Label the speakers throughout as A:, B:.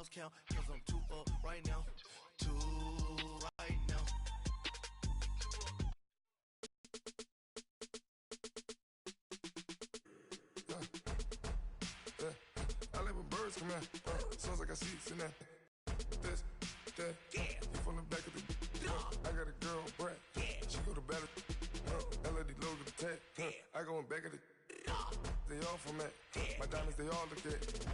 A: count, 'cause I'm too up right now. Too right now.
B: I like when birds come out. Sounds like I see it in that. That. You from the back of the. I got a girl, Brad. She go to battle. LAD logo the tag. I go in back of the. They all from that. My diamonds, they all look at.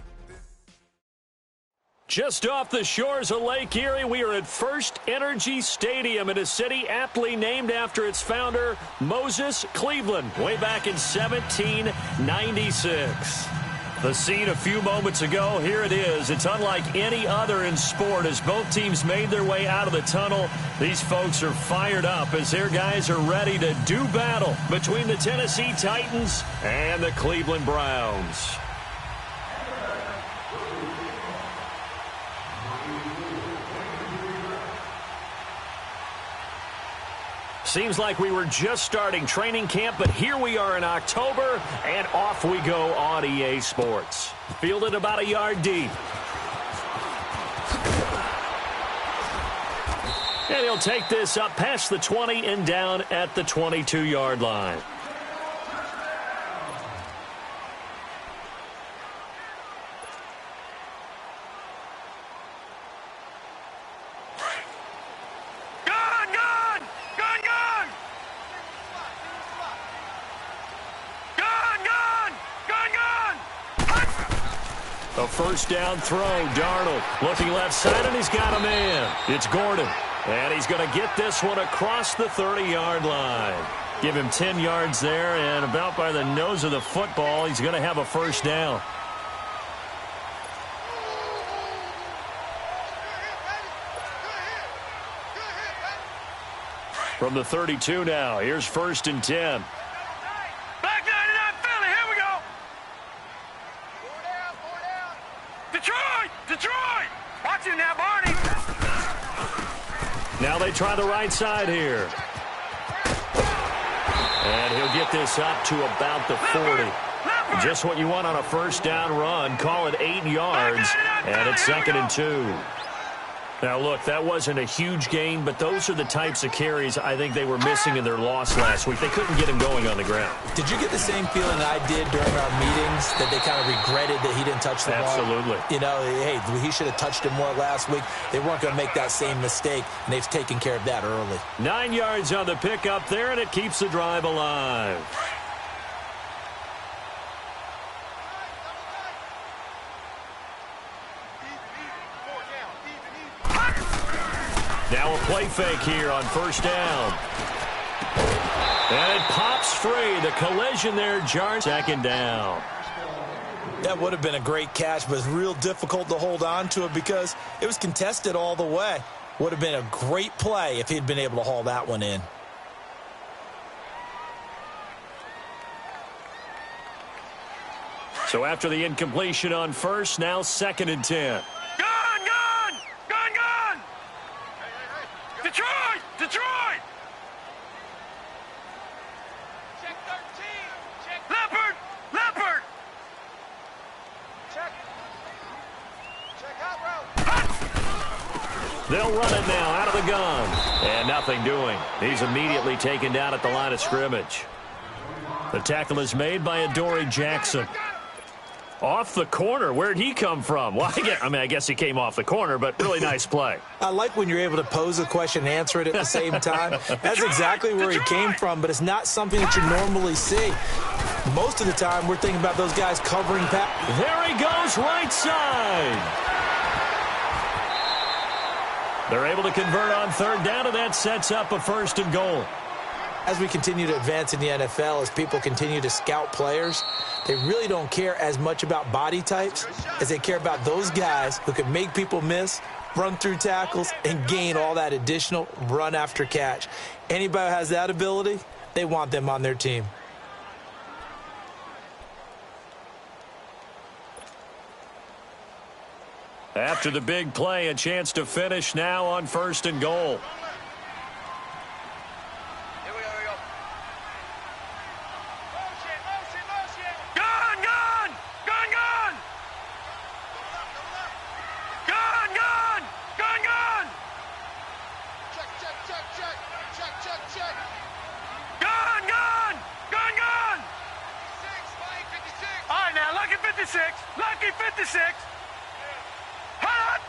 C: Just off the shores of Lake Erie, we are at First Energy Stadium in a city aptly named after its founder, Moses Cleveland, way back in 1796. The scene a few moments ago, here it is. It's unlike any other in sport as both teams made their way out of the tunnel. These folks are fired up as their guys are ready to do battle between the Tennessee Titans and the Cleveland Browns. Seems like we were just starting training camp, but here we are in October, and off we go on EA Sports. Fielded about a yard deep. And he'll take this up past the 20 and down at the 22-yard line. A first down throw. Darnold looking left side, and he's got a man. It's Gordon. And he's going to get this one across the 30-yard line. Give him 10 yards there, and about by the nose of the football, he's going to have a first down. From the 32 now, here's 1st and 10.
D: Detroit! Watch him now, Barney!
C: Now they try the right side here. And he'll get this up to about the 40. Just what you want on a first down run. Call it 8 yards, and it's 2nd and 2. Now, look, that wasn't a huge gain, but those are the types of carries I think they were missing in their loss last week. They couldn't get him going on the ground.
E: Did you get the same feeling I did during our meetings, that they kind of regretted that he didn't touch the ball?
C: Absolutely.
E: You know, hey, he should have touched it more last week. They weren't going to make that same mistake, and they've taken care of that early.
C: 9 yards on the pickup there, and it keeps the drive alive. Now a play fake here on first down. And it pops free. The collision there jars. 2nd down.
E: That would have been a great catch, but it's real difficult to hold on to it because it was contested all the way. Would have been a great play if he'd been able to haul that one in.
C: So after the incompletion on first, now 2nd and 10.
D: Detroit! Check 13. Check Leopard. Check out route.
C: They'll run it now out of the gun. And nothing doing. He's immediately taken down at the line of scrimmage. The tackle is made by Adoree Jackson. Off the corner. Where'd he come from? Well, I guess he came off the corner, but really nice play.
E: I like when you're able to pose a question and answer it at the same time. That's exactly where he came from, but it's not something that you normally see. Most of the time, we're thinking about those guys covering pass.
C: There he goes, right side. They're able to convert on 3rd down, and that sets up a 1st and goal.
E: As we continue to advance in the NFL, as people continue to scout players, they really don't care as much about body types as they care about those guys who can make people miss, run through tackles, and gain all that additional run after catch. Anybody who has that ability, they want them on their team.
C: After the big play, a chance to finish now on 1st and goal.
D: Gun! check. Gun, gun! Gun, gun! 56. All right, now, lucky 56. Lucky 56. Hut!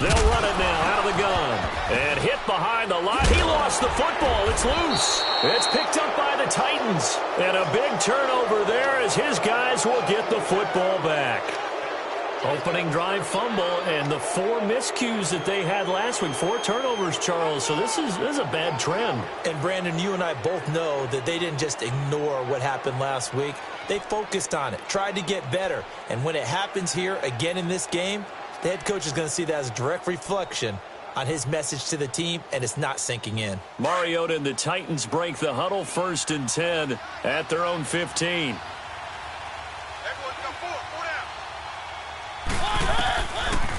C: They'll run it now out of the gun. And hit behind the line. He lost the football. It's loose. It's picked up by the Titans. And a big turnover there as his guys will get the football back. Opening drive fumble and the 4 miscues that they had last week. 4 turnovers, Charles. So this is a bad trend.
E: And, Brandon, you and I both know that they didn't just ignore what happened last week. They focused on it, tried to get better. And when it happens here again in this game, the head coach is going to see that as a direct reflection on his message to the team, and it's not sinking in.
C: Mariota and the Titans break the huddle, 1st and 10 at their own 15.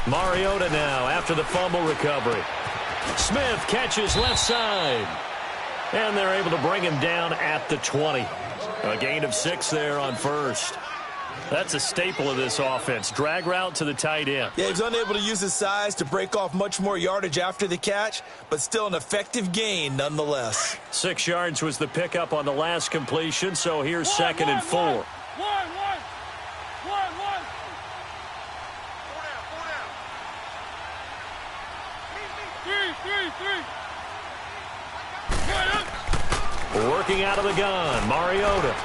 C: Mariota now after the fumble recovery. Smith catches left side. And they're able to bring him down at the 20. A gain of 6 there on 1st. That's a staple of this offense. Drag route to the tight end.
E: Yeah, he's unable to use his size to break off much more yardage after the catch, but still an effective gain nonetheless.
C: 6 yards was the pickup on the last completion, so here's 2nd and 4. Working out of the gun, Mariota.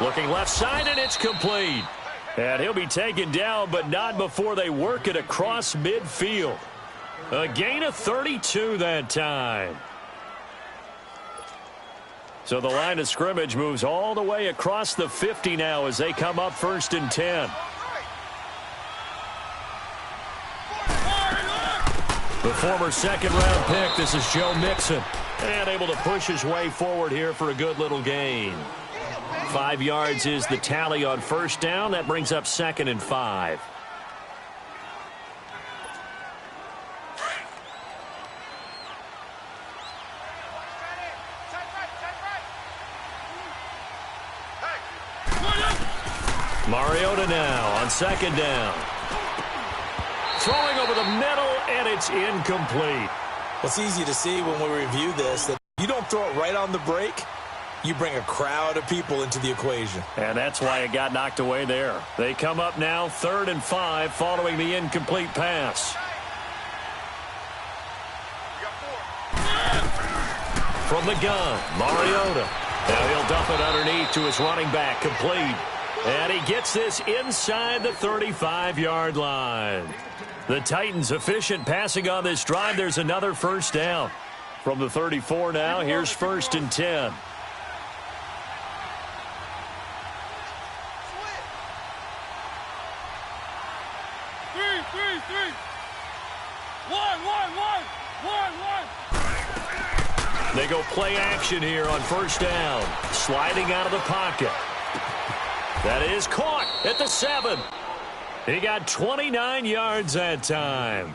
C: Looking left side, and it's complete. And he'll be taken down, but not before they work it across midfield. A gain of 32 that time. So the line of scrimmage moves all the way across the 50 now as they come up 1st and 10. The former 2nd-round pick, this is Joe Mixon. And able to push his way forward here for a good little gain. 5 yards is the tally on 1st down. That brings up 2nd and 5. Mariota now on 2nd down. Throwing over the middle, and it's incomplete.
E: Well, it's easy to see when we review this that you don't throw it right on the break. You bring a crowd of people into the equation.
C: And that's why it got knocked away there. They come up now 3rd and 5 following the incomplete pass. From the gun, Mariota. Now he'll dump it underneath to his running back, complete. And he gets this inside the 35-yard line. The Titans efficient passing on this drive. There's another 1st down. From the 34 now, here's 1st and 10. They go play action here on 1st down. Sliding out of the pocket. That is caught at the 7. He got 29 yards that time.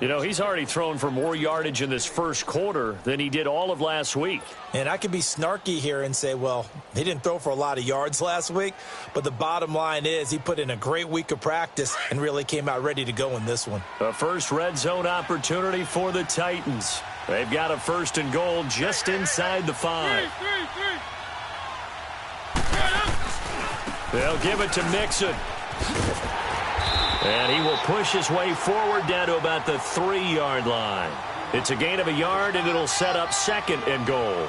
C: You know, he's already thrown for more yardage in this 1st quarter than he did all of last week.
E: And I could be snarky here and say, well, he didn't throw for a lot of yards last week, but the bottom line is he put in a great week of practice and really came out ready to go in this one.
C: The first red zone opportunity for the Titans. They've got a 1st and goal just inside the 5. They'll give it to Mixon. And he will push his way forward down to about the 3-yard line. It's a gain of a yard, and it'll set up 2nd and goal.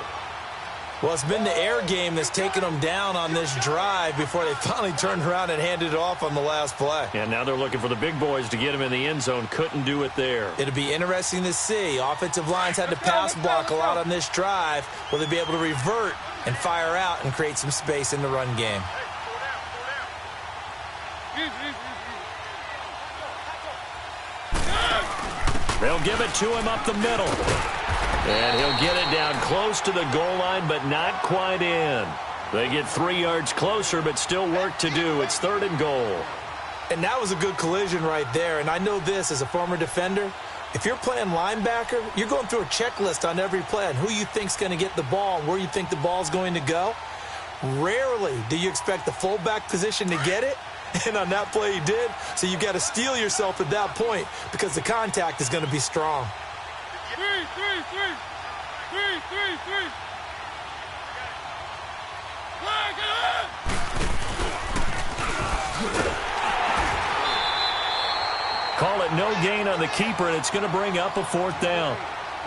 E: Well, it's been the air game that's taken them down on this drive before they finally turned around and handed it off on the last play.
C: And now they're looking for the big boys to get him in the end zone. Couldn't do it there.
E: It'll be interesting to see. Offensive lines had to pass block a lot on this drive. Will they be able to revert and fire out and create some space in the run game?
C: They'll give it to him up the middle. And he'll get it down close to the goal line, but not quite in. They get 3 yards closer, but still work to do. It's 3rd and goal.
E: And that was a good collision right there. And I know this as a former defender. If you're playing linebacker, you're going through a checklist on every play on who you think's going to get the ball and where you think the ball's going to go. Rarely do you expect the fullback position to get it. And on that play, he did. So you got to steel yourself at that point because the contact is going to be strong.
D: Three. Flag it!
C: Call it no gain on the keeper, and it's going to bring up a 4th down.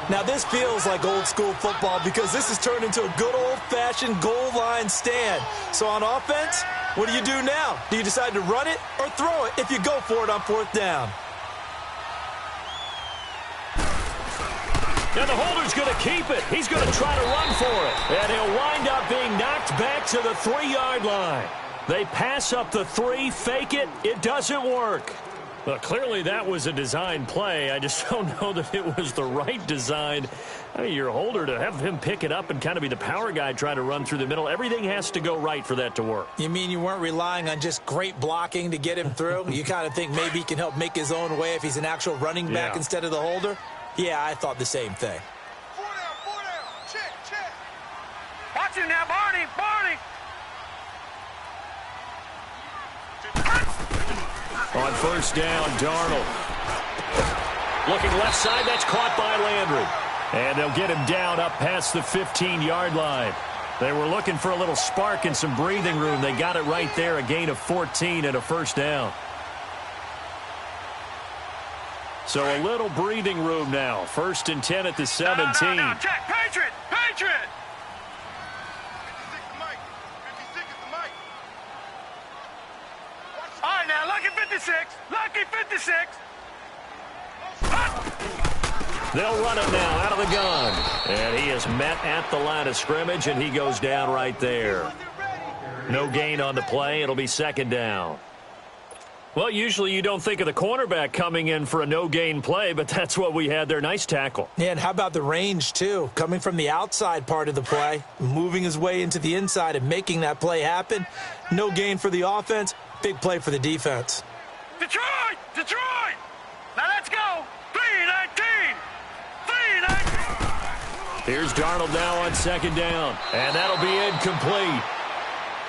E: Now, this feels like old-school football because this has turned into a good old-fashioned goal line stand. So on offense, what do you do now? Do you decide to run it or throw it if you go for it on 4th down?
C: And the holder's going to keep it. He's going to try to run for it. And he'll wind up being knocked back to the 3-yard line. They pass up the 3, fake it. It doesn't work. Well, clearly that was a design play. I just don't know that it was the right design. I mean, your holder, to have him pick it up and kind of be the power guy trying to run through the middle, everything has to go right for that to work.
E: You mean you weren't relying on just great blocking to get him through? You kind of think maybe he can help make his own way if he's an actual running back instead of the holder? Yeah, I thought the same thing.
D: 4 down. Check. Watch him now, Barney.
C: On 1st down, Darnold. Looking left side, that's caught by Landry. And they'll get him down up past the 15-yard line. They were looking for a little spark and some breathing room. They got it right there, a gain of 14 and a 1st down. So a little breathing room now. 1st and 10 at the 17.
D: No, check. Patriot. 56 is the mic. All right, now, lucky 56.
C: They'll run it now out of the gun. And he is met at the line of scrimmage, and he goes down right there. No gain on the play. It'll be 2nd down. Well, usually you don't think of the cornerback coming in for a no-gain play, but that's what we had there. Nice tackle.
E: Yeah, and how about the range, too? Coming from the outside part of the play, moving his way into the inside and making that play happen. No gain for the offense, big play for the defense.
D: Detroit! Now let's go! 3-19!
C: Here's Darnold now on 2nd down, and that'll be incomplete.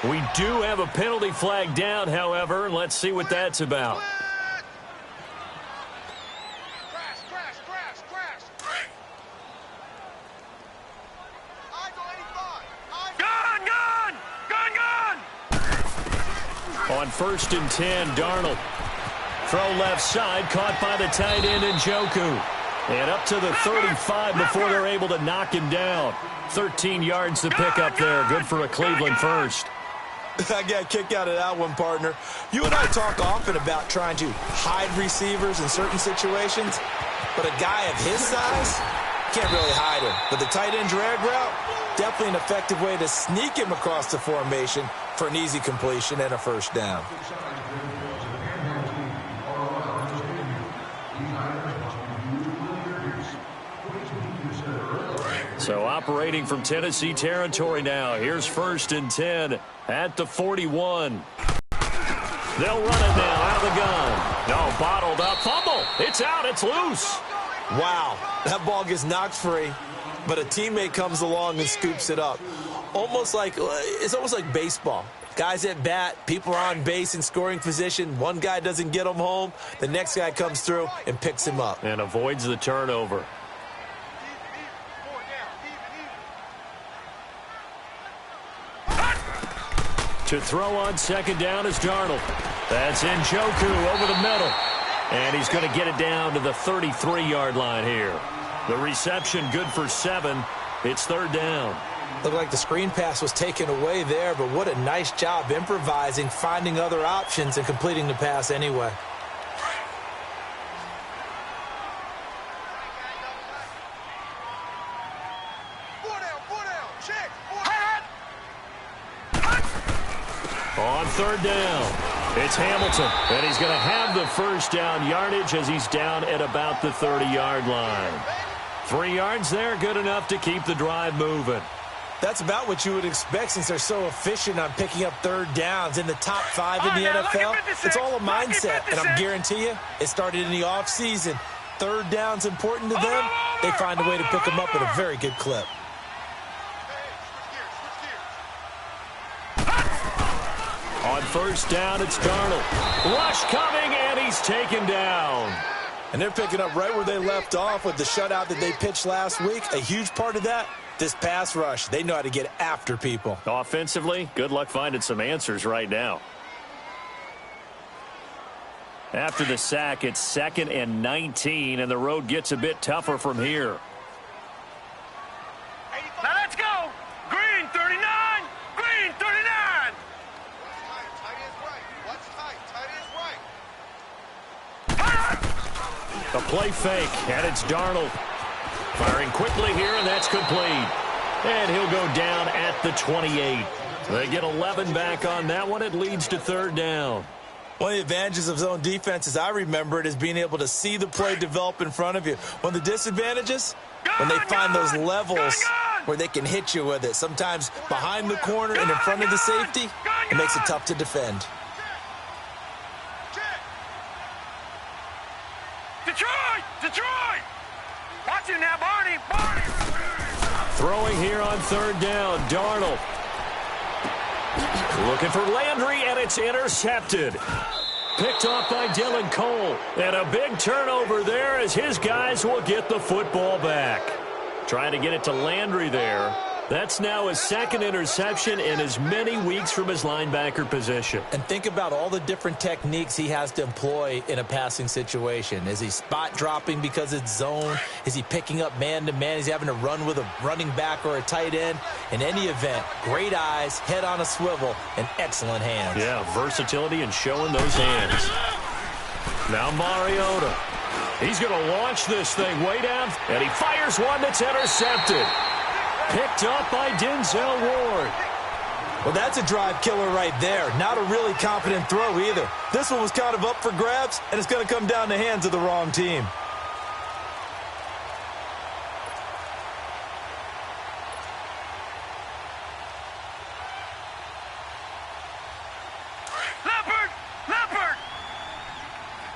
C: We do have a penalty flag down, however, and let's see what that's about.
D: Crash. Gun!
C: On 1st and 10, Darnold. Throw left side, caught by the tight end Njoku. And up to the 35 before they're able to knock him down. 13 yards to pick up there. Good for a Cleveland first.
E: I got a kick out of that one, partner. You and I talk often about trying to hide receivers in certain situations, but a guy of his size can't really hide him. But the tight end drag route, definitely an effective way to sneak him across the formation for an easy completion and a 1st down.
C: So operating from Tennessee territory now. Here's 1st and 10 at the 41. They'll run it now out of the gun. No, bottled up. Fumble. It's out. It's loose.
E: Wow, that ball gets knocked free, but a teammate comes along and scoops it up. It's almost like baseball. Guys at bat, people are on base in scoring position. One guy doesn't get him home. The next guy comes through and picks him up.
C: And avoids the turnover. To throw on 2nd down is Darnold. That's Njoku over the middle. And he's going to get it down to the 33-yard line here. The reception good for 7. It's 3rd down.
E: Looked like the screen pass was taken away there, but what a nice job improvising, finding other options, and completing the pass anyway.
C: On 3rd down, it's Hamilton, and he's going to have the 1st down yardage as he's down at about the 30-yard line. 3 yards there, good enough to keep the drive moving.
E: That's about what you would expect since they're so efficient on picking up 3rd downs in the top 5 in the NFL. It's all a mindset, and I guarantee you it started in the offseason. 3rd down's important to them. They find a way to pick them up at a very good clip.
C: On On first down, it's Darnold. Rush coming, and he's taken down.
E: And they're picking up right where they left off with the shutout that they pitched last week. A huge part of that, this pass rush. They know how to get after people.
C: Offensively, good luck finding some answers right now. After the sack, it's 2nd and 19, and the road gets a bit tougher from here.
D: Now let's go. Green 39. Green 39.
A: Tight is right. What's tight? Tight is right.
C: A play fake, and it's Darnold. Firing quickly here, and that's complete. And he'll go down at the 28. They get 11 back on that one. It leads to 3rd down.
E: One of the advantages of zone defense, as I remember it, is being able to see the play develop in front of you. One of the disadvantages, when they find those levels where they can hit you with it. Sometimes behind the corner and in front of the safety, it makes it tough to defend.
D: Detroit! Detroit! Watch it now, Barney! Barney!
C: Throwing here on 3rd down, Darnold. Looking for Landry, and it's intercepted. Picked off by Dylan Cole. And a big turnover there as his guys will get the football back. Trying to get it to Landry there. That's now his 2nd interception in as many weeks from his linebacker position.
E: And think about all the different techniques he has to employ in a passing situation. Is he spot dropping because it's zone? Is he picking up man-to-man? Is he having to run with a running back or a tight end? In any event, great eyes, head on a swivel, and excellent hands.
C: Yeah, versatility and showing those hands. Now Mariota. He's going to launch this thing way down, and he fires one that's intercepted. Picked up by Denzel Ward.
E: Well, that's a drive killer right there. Not a really confident throw either. This one was kind of up for grabs, and it's going to come down the hands of the wrong team.
D: Leopard! Leopard!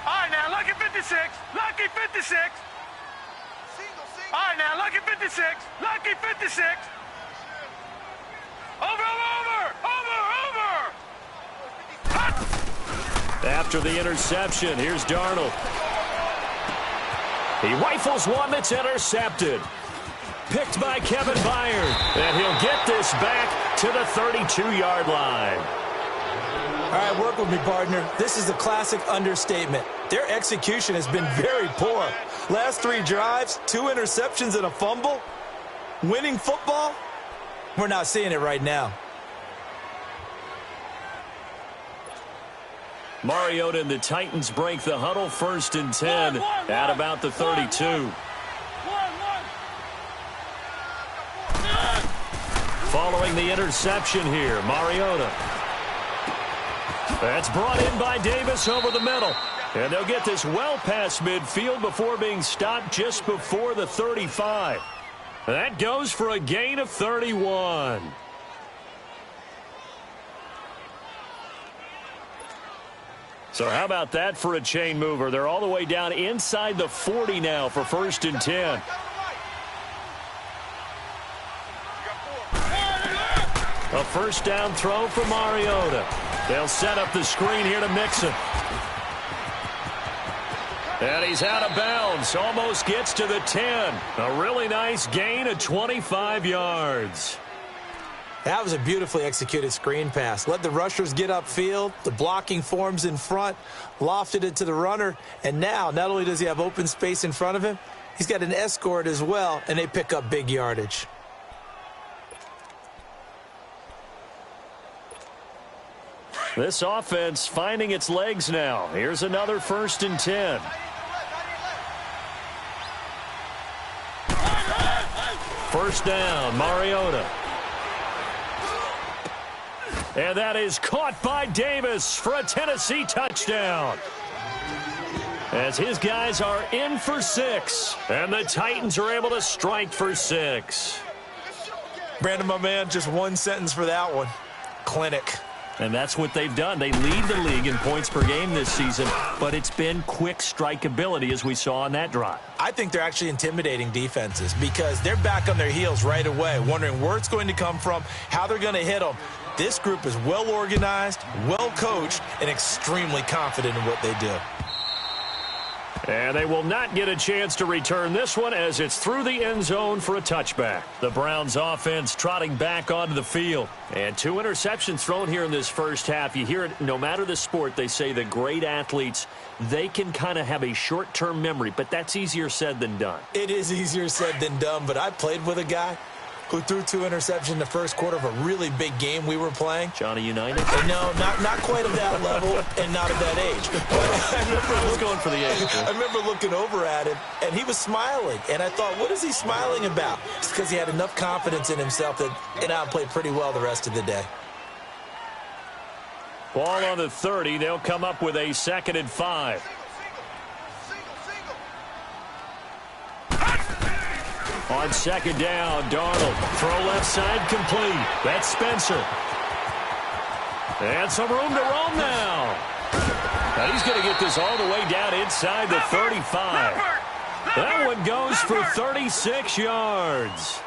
D: All right, now, lucky 56. Lucky 56. All right, now, lucky 56. Lucky 56. Over, over, over, over. Hut.
C: After the interception, here's Darnold. He rifles one that's intercepted. Picked by Kevin Byard. And he'll get this back to the 32-yard line.
E: All right, work with me, partner. This is a classic understatement. Their execution has been very poor. Last 3 drives, 2 interceptions and a fumble. Winning football? We're not seeing it right now.
C: Mariota and the Titans break the huddle, 1st and 10 at about the 32. Following the interception here, Mariota. That's brought in by Davis over the middle. And they'll get this well past midfield before being stopped just before the 35. That goes for a gain of 31. So how about that for a chain mover? They're all the way down inside the 40 now for 1st and 10. A 1st down throw for Mariota. They'll set up the screen here to Mixon. And he's out of bounds. Almost gets to the 10. A really nice gain of 25 yards.
E: That was a beautifully executed screen pass. Let the rushers get upfield. The blocking forms in front. Lofted it to the runner. And now, not only does he have open space in front of him, he's got an escort as well, and they pick up big yardage.
C: This offense finding its legs now. Here's another 1st and 10. First down, Mariota. And that is caught by Davis for a Tennessee touchdown. As his guys are in for 6. And the Titans are able to strike for 6.
E: Brandon, my man, just one sentence for that one. Clinic.
C: And that's what they've done. They lead the league in points per game this season, but it's been quick strikeability as we saw on that drive.
E: I think they're actually intimidating defenses because they're back on their heels right away, wondering where it's going to come from, how they're going to hit them. This group is well organized, well coached, and extremely confident in what they do.
C: And they will not get a chance to return this one as it's through the end zone for a touchback. The Browns offense trotting back onto the field. And 2 interceptions thrown here in this first half. You hear it, no matter the sport, they say the great athletes, they can kind of have a short-term memory, but that's easier said than done.
E: It is easier said than done, but I played with a guy who threw 2 interceptions in the first quarter of a really big game we were playing.
C: Johnny United?
E: No, not quite at that level and not at that age. But I
C: was going for the age.
E: I remember looking over at him, and he was smiling. And I thought, what is he smiling about? It's because he had enough confidence in himself that he played pretty well the rest of the day.
C: Ball on the 30. They'll come up with a 2nd and 5. On 2nd down, Darnold. Throw left side complete. That's Spencer. And some room to roam now. Now he's going to get this all the way down inside the 35. That one goes for 36 yards.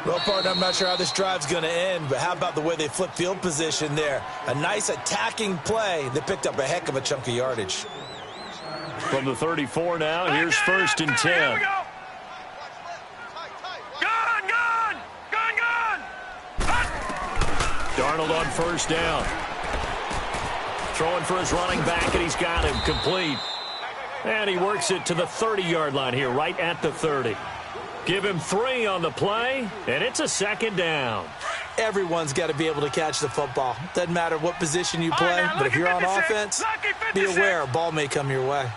E: Well, partner, I'm not sure how this drive's going to end, but how about the way they flip field position there? A nice attacking play. They picked up a heck of a chunk of yardage.
C: From the 34 now, here's 1st and 10. Darnold on 1st down. Throwing for his running back, and he's got him complete. And he works it to the 30-yard line here, right at the 30. Give him 3 on the play, and it's a 2nd down.
E: Everyone's got to be able to catch the football. Doesn't matter what position you play, but if you're on offense, be aware a ball may come your way.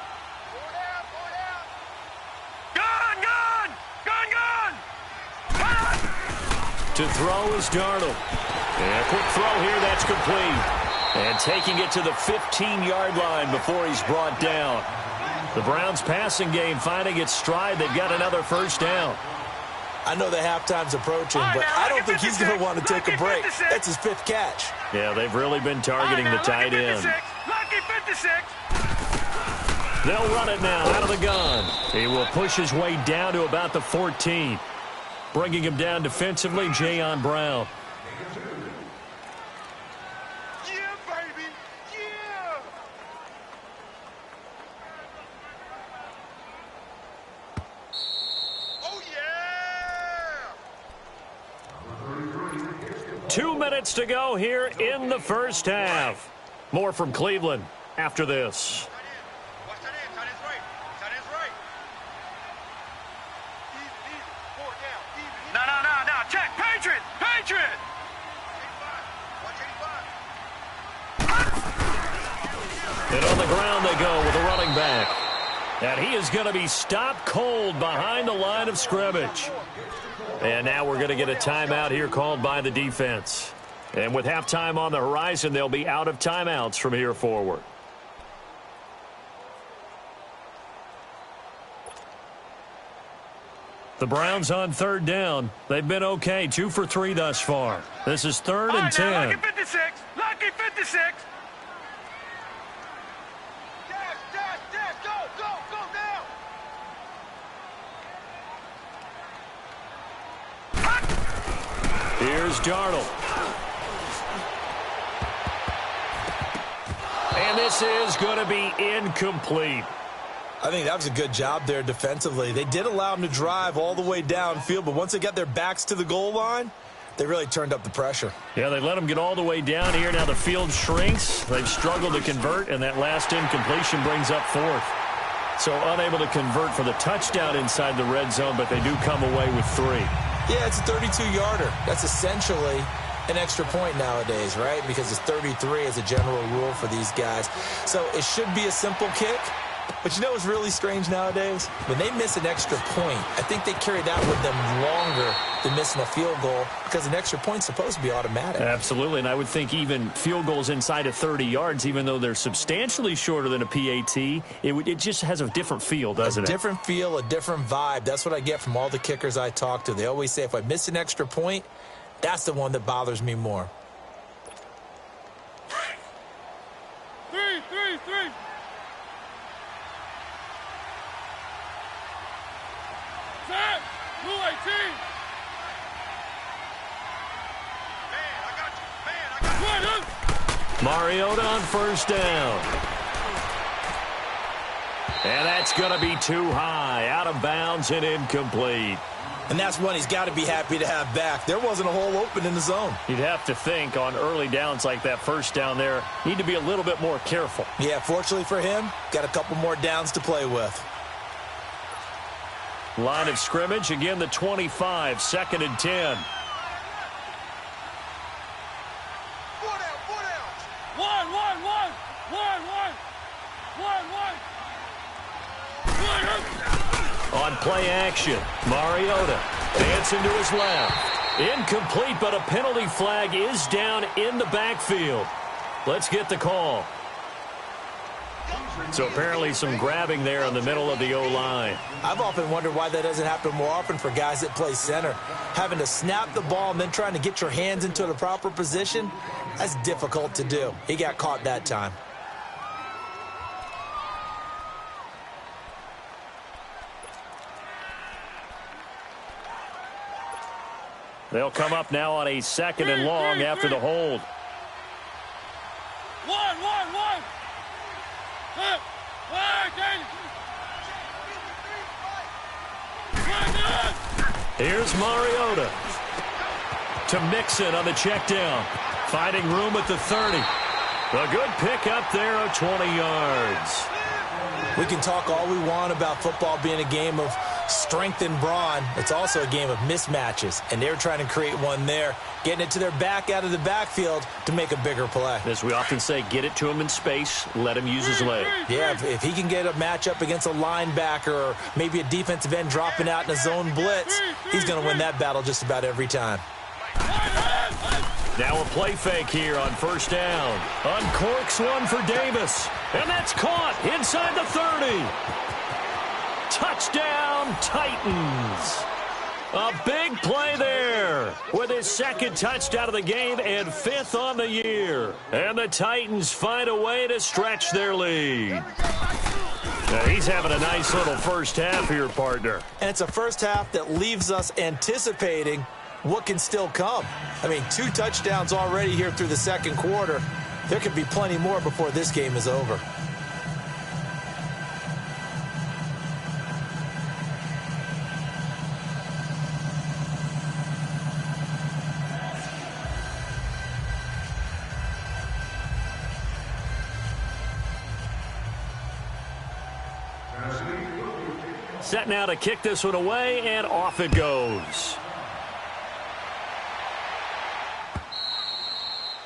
C: To throw is Darnold. And a quick throw here, that's complete. And taking it to the 15-yard line before he's brought down. The Browns passing game finding its stride. They've got another 1st down.
E: I know the halftime's approaching, but I don't think he's going to want to take a break. That's his 5th catch.
C: Yeah, they've really been targeting the tight end. They'll run it now out of the gun. He will push his way down to about the 14. Bringing him down defensively, Jayon Brown.
D: Yeah, baby. Yeah. Oh, yeah.
C: 2 minutes to go here in the first half. More from Cleveland after this.
D: Watch that end. Tight end's right. Tight end's right. Easy. 4 down. Easy. No. Check. Patriot. Watch 85.
C: And on the ground they go with a running back. And he is going to be stopped cold behind the line of scrimmage. And now we're going to get a timeout here called by the defense. And with halftime on the horizon, they'll be out of timeouts from here forward. The Browns on 3rd down. They've been okay, 2 for 3 thus far. This is 3rd and 10.
D: Lucky 56. Lucky 56. Dash. Go now.
C: Here's Darnold. And this is going to be incomplete.
E: I think that was a good job there defensively. They did allow them to drive all the way downfield, but once they got their backs to the goal line, they really turned up the pressure.
C: Yeah, they let them get all the way down here. Now the field shrinks. They've struggled to convert, and that last incompletion brings up 4th. So unable to convert for the touchdown inside the red zone, but they do come away with 3.
E: Yeah, it's a 32-yarder. That's essentially an extra point nowadays, right? Because it's 33 as a general rule for these guys. So it should be a simple kick. But you know what's really strange nowadays? When they miss an extra point, I think they carry that with them longer than missing a field goal because an extra point's supposed to be automatic.
C: Absolutely, and I would think even field goals inside of 30 yards, even though they're substantially shorter than a PAT, it just has a different feel, doesn't it?
E: A different feel, a different vibe. That's what I get from all the kickers I talk to. They always say if I miss an extra point, that's the one that bothers me more.
D: 3. Set. Blue 18. Man, I got you.
C: Mariota on first down. And that's going to be too high, out of bounds and incomplete.
E: And that's one he's got to be happy to have back. There wasn't a hole open in the zone.
C: You'd have to think on early downs like that first down there, need to be a little bit more careful.
E: Yeah, fortunately for him, got a couple more downs to play with.
C: Line of scrimmage, again the 25, 2nd and 10.
D: 1.
C: On play action, Mariota dancing to his left. Incomplete, but a penalty flag is down in the backfield. Let's get the call. So apparently some grabbing there in the middle of the O-line.
E: I've often wondered why that doesn't happen more often for guys that play center. Having to snap the ball and then trying to get your hands into the proper position, that's difficult to do. He got caught that time.
C: They'll come up now on a 2nd and long after the hold.
D: 1.
C: Here's Mariota to Mixon on the check down. Finding room at the 30. A good pick up there of 20 yards.
E: We can talk all we want about football being a game of strength and brawn. It's also a game of mismatches, and they're trying to create one there, getting it to their back out of the backfield to make a bigger play.
C: As we often say, get it to him in space, let him use his leg.
E: Yeah, if he can get a matchup against a linebacker or maybe a defensive end dropping out in a zone blitz, he's going to win that battle just about every time.
C: Now a play fake here on first down. Uncorks one for Davis. And that's caught inside the 30. Touchdown, Titans. A big play there with his 2nd touchdown of the game and 5th on the year. And the Titans find a way to stretch their lead. Now he's having a nice little first half here, partner.
E: And it's a first half that leaves us anticipating what can still come. I mean, 2 touchdowns already here through the 2nd quarter. There could be plenty more before this game is over.
C: Set now to kick this one away, and off it goes.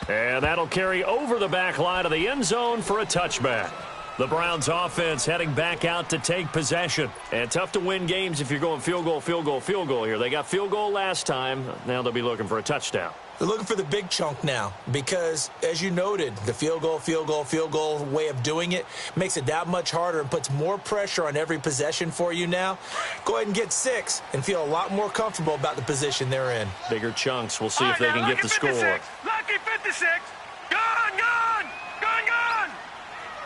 C: And that'll carry over the back line of the end zone for a touchback. The Browns offense heading back out to take possession. And tough to win games if you're going field goal, field goal, field goal here. They got field goal last time. Now they'll be looking for a touchdown.
E: They're looking for the big chunk now because, as you noted, the field goal way of doing it makes it that much harder and puts more pressure on every possession for you now. Go ahead and get 6 and feel a lot more comfortable about the position they're in.
C: Bigger chunks. We'll see if they can get the score.
D: Lucky 56. Gone.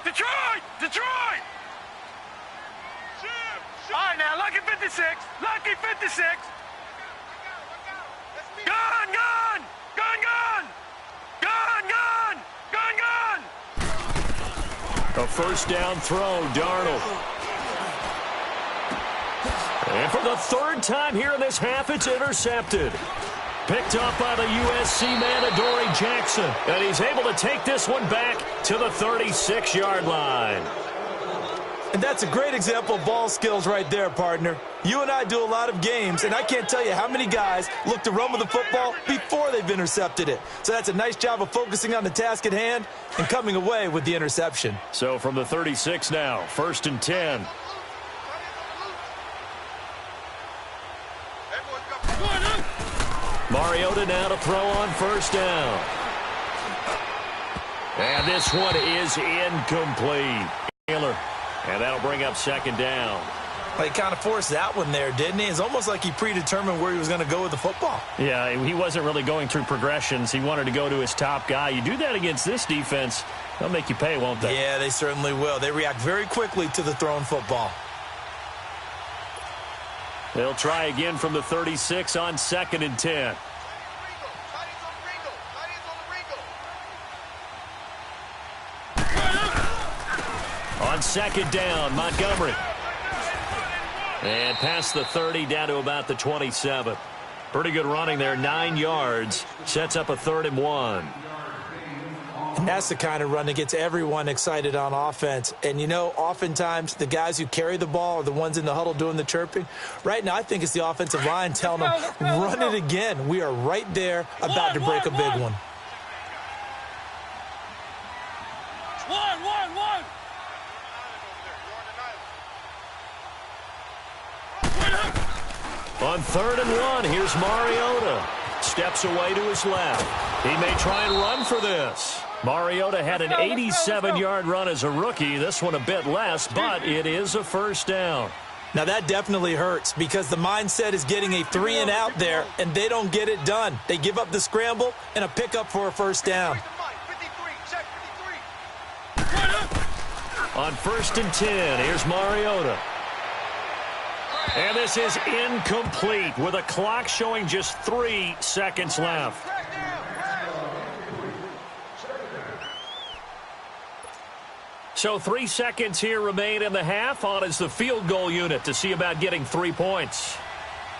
D: Detroit. All right, now, Lucky 56. Gone.
C: A first down throw, Darnold. And for the 3rd time here in this half, it's intercepted. Picked up by the USC man, Adoree Jackson. And he's able to take this one back to the 36-yard line.
E: And that's a great example of ball skills right there, partner. You and I do a lot of games, and I can't tell you how many guys look to run with the football before they've intercepted it. So that's a nice job of focusing on the task at hand and coming away with the interception.
C: So from the 36 now, 1st and 10. Mariota now to throw on first down. And this one is incomplete. Taylor. And that'll bring up 2nd down.
E: Well, he kind of forced that one there, didn't he? It's almost like he predetermined where he was going to go with the football.
C: Yeah, he wasn't really going through progressions. He wanted to go to his top guy. You do that against this defense, they'll make you pay, won't they?
E: Yeah, they certainly will. They react very quickly to the thrown football.
C: They'll try again from the 36 on 2nd and 10. On second down, Montgomery. And past the 30, down to about the 27. Pretty good running there, 9 yards. Sets up a 3rd and 1.
E: And that's the kind of run that gets everyone excited on offense. And, you know, oftentimes the guys who carry the ball are the ones in the huddle doing the chirping. Right now, I think it's the offensive line telling them, run it again. We are right there about to break a big one.
C: On 3rd and 1, here's Mariota. Steps away to his left. He may try and run for this. Mariota had an 87-yard run as a rookie. This one a bit less, but it is a first down.
E: Now, that definitely hurts because the mindset is getting a 3-and-out there, and they don't get it done. They give up the scramble and a pickup for a first down.
C: On 1st and 10, here's Mariota. And this is incomplete with a clock showing just 3 seconds left. So 3 seconds here remain in the half. On is the field goal unit to see about getting 3 points.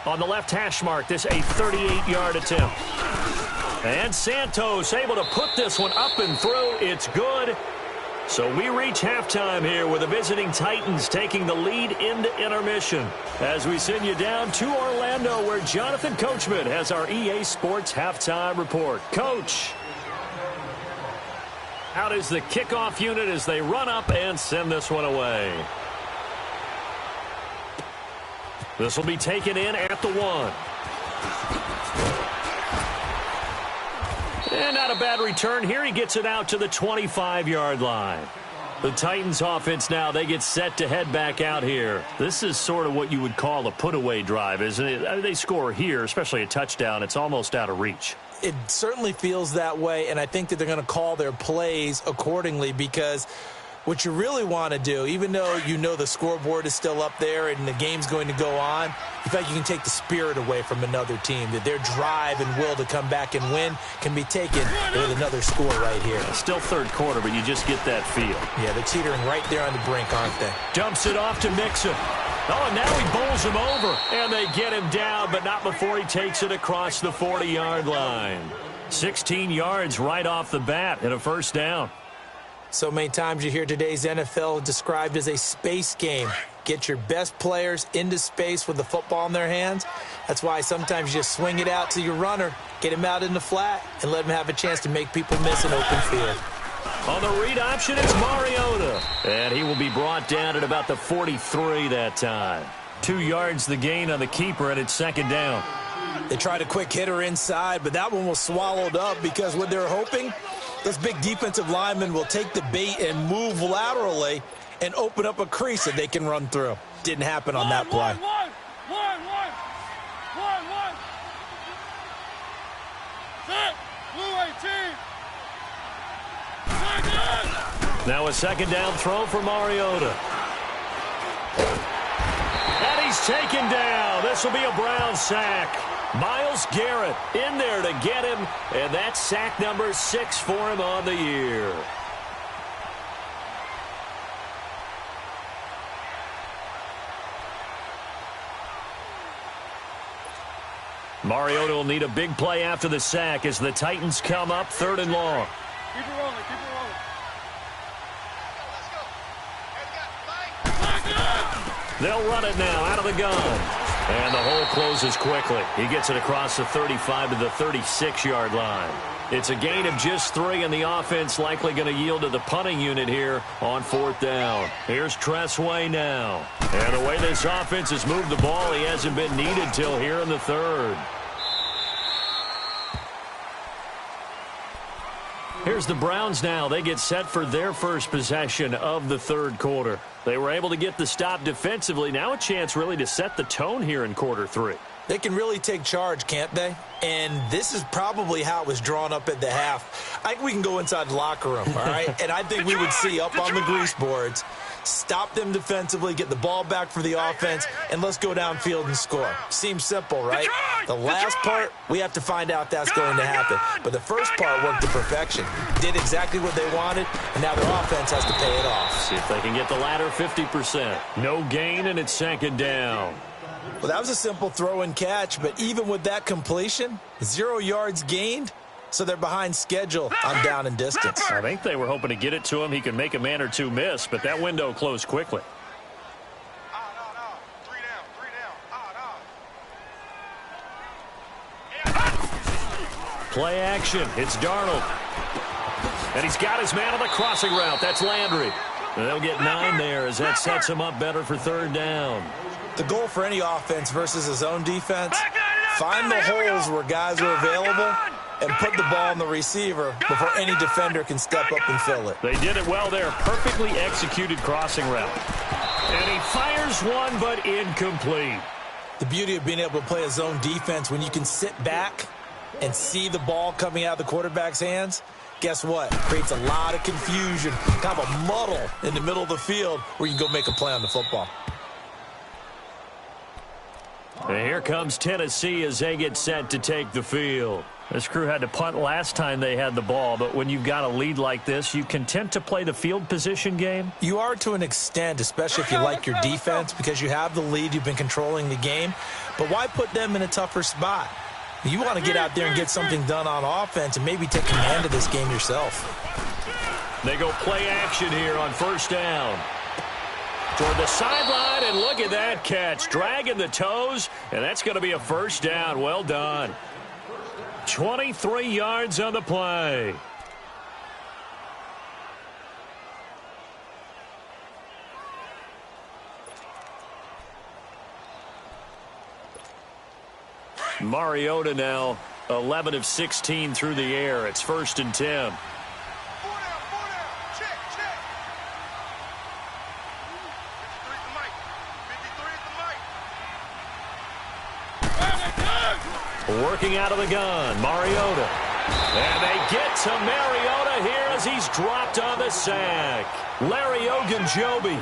C: On the left hash mark, this a 38-yard attempt. And Santos able to put this one up and through. It's good. So we reach halftime here with the visiting Titans taking the lead into intermission. As we send you down to Orlando where Jonathan Coachman has our EA Sports halftime report. Coach, out is the kickoff unit as they run up and send this one away. This will be taken in at the 1. And not a bad return here. He gets it out to the 25-yard line. The Titans offense now, they get set to head back out here. This is sort of what you would call a put-away drive, isn't it? I mean, they score here, especially a touchdown. It's almost out of reach.
E: It certainly feels that way, and I think that they're going to call their plays accordingly because what you really want to do, even though you know the scoreboard is still up there and the game's going to go on, in fact, you can take the spirit away from another team, that their drive and will to come back and win can be taken with another score right here.
C: Still third quarter, but you just get that feel.
E: Yeah, they're teetering right there on the brink, aren't they?
C: Dumps it off to Mixon. Oh, and now he bowls him over, and they get him down, but not before he takes it across the 40-yard line. 16 yards right off the bat and a first down.
E: So many times you hear today's NFL described as a space game. Get your best players into space with the football in their hands. That's why sometimes you just swing it out to your runner, get him out in the flat, and let him have a chance to make people miss an open field.
C: On the read option, it's Mariota. And he will be brought down at about the 43 that time. 2 yards the gain on the keeper, and it's second down.
E: They tried a quick hitter inside, but that one was swallowed up because what they're hoping, those big defensive linemen will take the bait and move laterally and open up a crease that they can run through. Didn't happen on that play.
C: Now a second down throw for Mariota. And he's taken down. This will be a Brown sack. Myles Garrett in there to get him, and that's sack number 6 for him on the year. Mariota will need a big play after the sack as the Titans come up 3rd and long.
D: Keep it rolling, keep it rolling.
C: They'll run it now out of the gun. And the hole closes quickly. He gets it across the 35 to the 36-yard line. It's a gain of just 3, and the offense likely going to yield to the punting unit here on 4th down. Here's Tressway now. And the way this offense has moved the ball, he hasn't been needed till here in the 3rd. Here's the Browns now. They get set for their first possession of the 3rd quarter. They were able to get the stop defensively. Now a chance really to set the tone here in quarter 3.
E: They can really take charge, can't they? And this is probably how it was drawn up at the half. I think we can go inside the locker room, all right? And I think we would see up on the grease boards stop them defensively, get the ball back for the offense, and let's go downfield and score. Seems simple, right? The last part, we have to find out that's going to happen. But the first part worked to perfection. Did exactly what they wanted, and now their offense has to pay it off.
C: See if they can get the latter 50%. No gain, and it's second down.
E: Well, that was a simple throw and catch, but even with that completion, 0 yards gained, so they're behind schedule on down and distance.
C: I think they were hoping to get it to him. He could make a man or two miss, but that window closed quickly. Play action. It's Darnold. And he's got his man on the crossing route. That's Landry. And they'll get 9 there as that sets him up better for third down.
E: The goal for any offense versus a zone defense, find the holes where guys are available and put the ball on the receiver before any defender can step up and fill it.
C: They did it well there. Perfectly executed crossing route. And he fires one, but incomplete.
E: The beauty of being able to play a zone defense when you can sit back and see the ball coming out of the quarterback's hands, guess what? Creates a lot of confusion, kind of a muddle in the middle of the field where you can go make a play on the football.
C: And here comes Tennessee as they get set to take the field. This crew had to punt last time they had the ball, but when you've got a lead like this, you content to play the field position game?
E: You are to an extent, especially if you like your defense, because you have the lead, you've been controlling the game. But why put them in a tougher spot? You want to get out there and get something done on offense and maybe take command of this game yourself.
C: They go play action here on first down. Toward the sideline, and look at that catch. Dragging the toes, and that's going to be a first down. Well done. 23 yards on the play. Mariota now 11 of 16 through the air. It's 1st and 10. Working out of the gun, Mariota. And they get to Mariota here as he's dropped on the sack. Larry Ogunjobi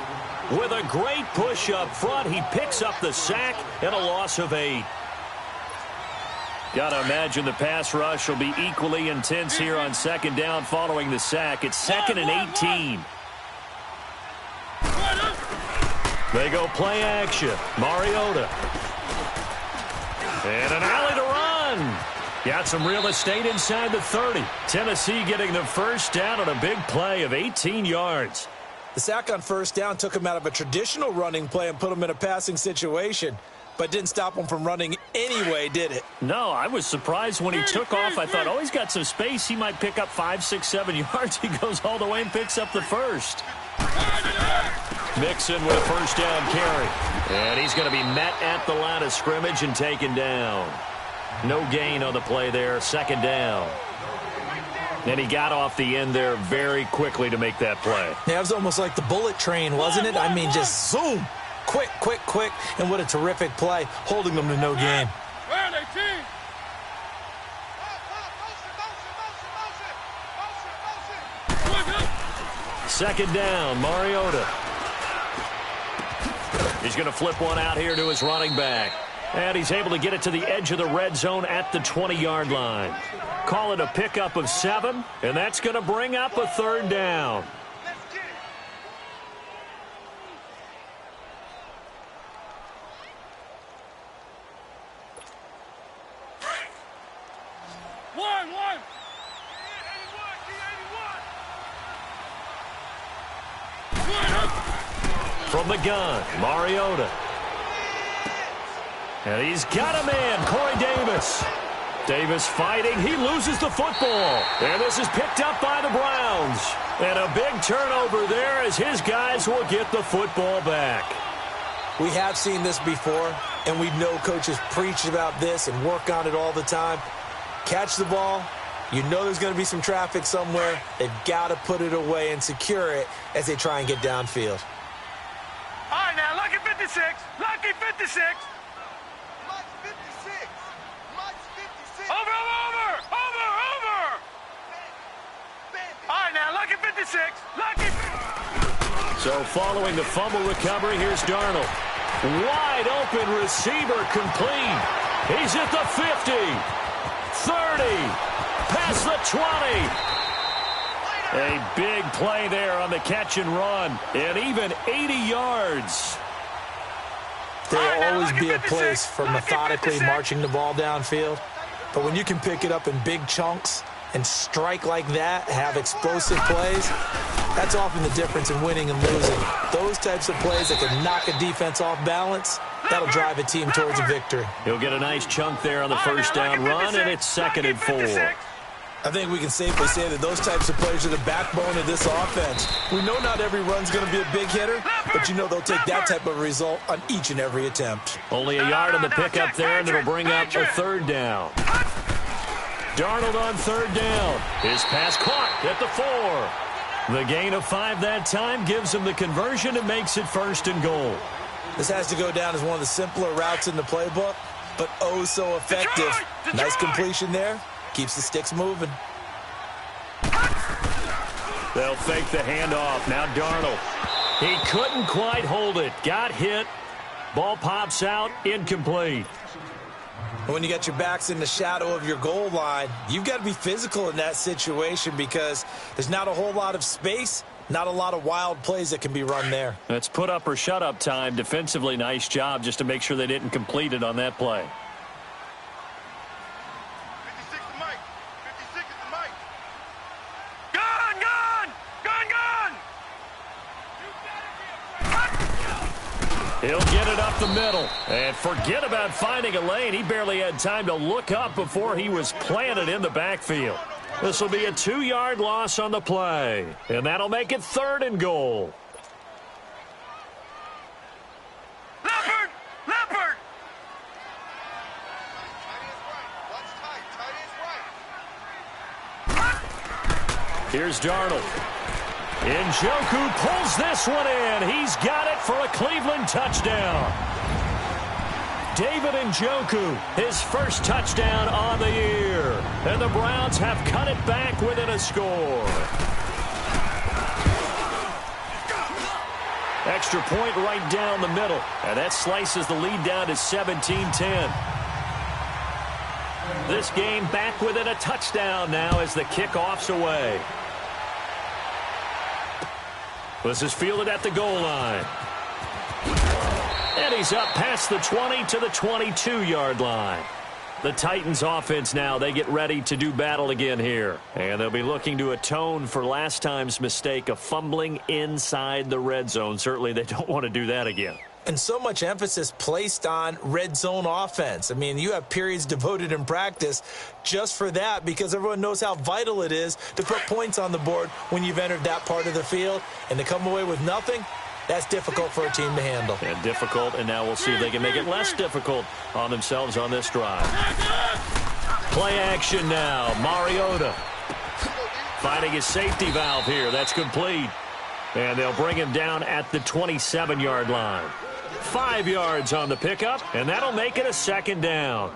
C: with a great push up front. He picks up the sack and a loss of 8. Got to imagine the pass rush will be equally intense here on second down following the sack. It's 2nd and 18. They go play action. Mariota. And an alley to run. Got some real estate inside the 30. Tennessee getting the first down on a big play of 18 yards.
E: The sack on first down took him out of a traditional running play and put him in a passing situation, but didn't stop him from running anyway, did it?
C: No, I was surprised when he took off. I thought, oh, he's got some space. He might pick up 5, 6, 7 yards. He goes all the way and picks up the first. Mixon with a first down carry. And he's going to be met at the line of scrimmage and taken down. No gain on the play there. 2nd down. And he got off the end there very quickly to make that play.
E: Yeah, it was almost like the bullet train, wasn't it? I mean, just zoom. Quick, quick, quick. And what a terrific play, holding them to no gain.
C: 2nd down, Mariota. He's going to flip one out here to his running back. And he's able to get it to the edge of the red zone at the 20-yard line. Call it a pickup of 7, and that's going to bring up a 3rd down. From the gun, Mariota. And he's got a man, Corey Davis. Davis fighting. He loses the football. And this is picked up by the Browns. And a big turnover there as his guys will get the football back.
E: We have seen this before, and we know coaches preach about this and work on it all the time. Catch the ball. You know there's going to be some traffic somewhere. They've got to put it away and secure it as they try and get downfield.
D: All right, now, lucky 56. Lucky 56.
A: Much 56. Much 56.
D: Over. All right, now, lucky 56. Lucky.
C: So following the fumble recovery, here's Darnold. Wide open receiver complete. He's at the 50, 30, past the 20. A big play there on the catch and run, and even 80 yards.
E: There'll always be a place for methodically marching the ball downfield, but when you can pick it up in big chunks and strike like that, have explosive plays, that's often the difference in winning and losing. Those types of plays that can knock a defense off balance, that'll drive a team towards a victory.
C: He'll get a nice chunk there on the first down run, and it's 2nd and 4.
E: I think we can safely say that those types of plays are the backbone of this offense. We know not every run's going to be a big hitter, but you know they'll take that type of result on each and every attempt.
C: Only a yard on the pickup there, and it'll bring up a 3rd down. Darnold on 3rd down. His pass caught at the 4. The gain of 5 that time gives him the conversion and makes it 1st and goal.
E: This has to go down as one of the simpler routes in the playbook, but oh so effective. Nice completion there. Keeps the sticks moving.
C: They'll fake the handoff. Now Darnold. He couldn't quite hold it. Got hit. Ball pops out. Incomplete.
E: When you got your backs in the shadow of your goal line, you've got to be physical in that situation because there's not a whole lot of space, not a lot of wild plays that can be run there.
C: That's put up or shut up time. Defensively, nice job just to make sure they didn't complete it on that play.
D: 56 to Mike. 56 is the Mike. Gun, gun! Gun, gun!
C: He'll get it up the middle. And forget about finding a lane. He barely had time to look up before he was planted in the backfield. This will be a 2-yard loss on the play. And that'll make it 3rd and goal.
D: Leopard! Leopard!
C: Here's Darnold. Njoku pulls this one in. He's got it for a Cleveland touchdown. David Njoku, his first touchdown on the year. And the Browns have cut it back within a score. Extra point right down the middle. And that slices the lead down to 17-10. This game back within a touchdown now as the kickoff's away. This is fielded at the goal line. And he's up past the 20 to the 22-yard line. The Titans offense now, they get ready to do battle again here. And they'll be looking to atone for last time's mistake of fumbling inside the red zone. Certainly they don't want to do that again.
E: And so much emphasis placed on red zone offense. I mean, you have periods devoted in practice just for that because everyone knows how vital it is to put points on the board when you've entered that part of the field. And to come away with nothing, that's difficult for a team to handle.
C: And difficult, and now we'll see if they can make it less difficult on themselves on this drive. Play action now. Mariota finding his safety valve here. That's complete. And they'll bring him down at the 27-yard line. 5 yards on the pickup, and that'll make it a 2nd down.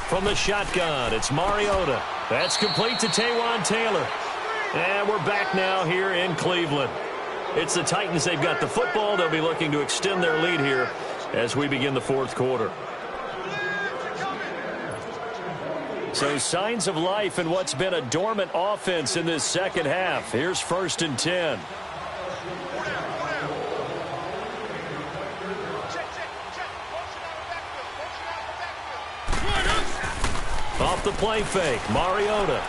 C: From the shotgun, it's Mariota. That's complete to Taywan Taylor. And we're back now here in Cleveland. It's the Titans. They've got the football. They'll be looking to extend their lead here as we begin the 4th quarter. So signs of life in what's been a dormant offense in this second half. Here's 1st and 10. Off the play fake, Mariota.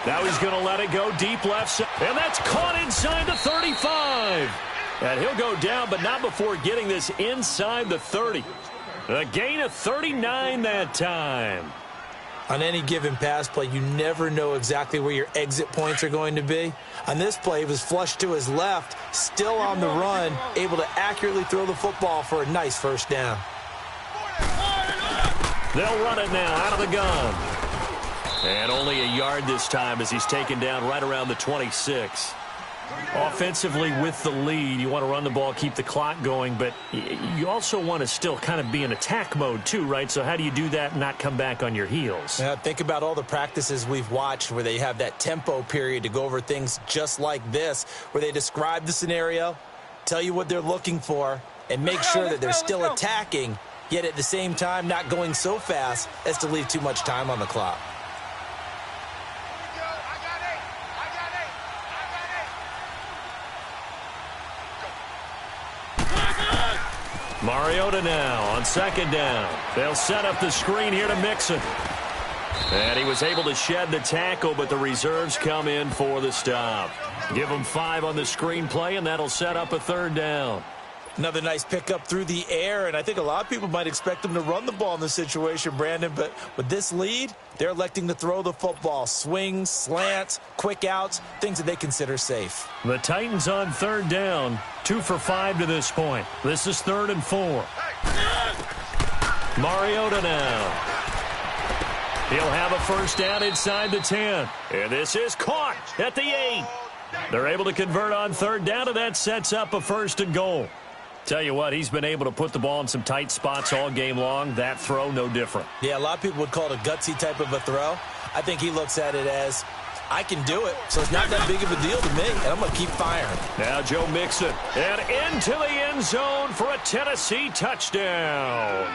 C: Now he's going to let it go deep left side. And that's caught inside the 35. And he'll go down, but not before getting this inside the 30. A gain of 39 that time.
E: On any given pass play, you never know exactly where your exit points are going to be. On this play, he was flushed to his left, still on the run, able to accurately throw the football for a nice 1st down.
C: They'll run it now out of the gun. And only a yard this time as he's taken down right around the 26. Offensively with the lead, you want to run the ball, keep the clock going, but you also want to still kind of be in attack mode too, right? So how do you do that and not come back on your heels?
E: Yeah, think about all the practices we've watched where they have that tempo period to go over things just like this, where they describe the scenario, tell you what they're looking for, and make sure that they're still attacking, yet at the same time not going so fast as to leave too much time on the clock.
C: Mariota now on second down. They'll set up the screen here to Mixon. And he was able to shed the tackle, but the reserves come in for the stop. Give him 5 on the screen play, and that'll set up a third down.
E: Another nice pickup through the air, and I think a lot of people might expect them to run the ball in this situation, Brandon, but with this lead, they're electing to throw the football. Swings, slants, quick outs, things that they consider safe.
C: The Titans on third down, 2 for 5 to this point. This is 3rd and 4. Mariota now. He'll have a first down inside the 10. And this is caught at the 8. They're able to convert on third down, and that sets up a 1st and goal. Tell you what, he's been able to put the ball in some tight spots all game long. That throw, no different.
E: Yeah, a lot of people would call it a gutsy type of a throw. I think he looks at it as, I can do it, so it's not that big of a deal to me, and I'm going to keep firing.
C: Now Joe Mixon, and into the end zone for a Tennessee touchdown.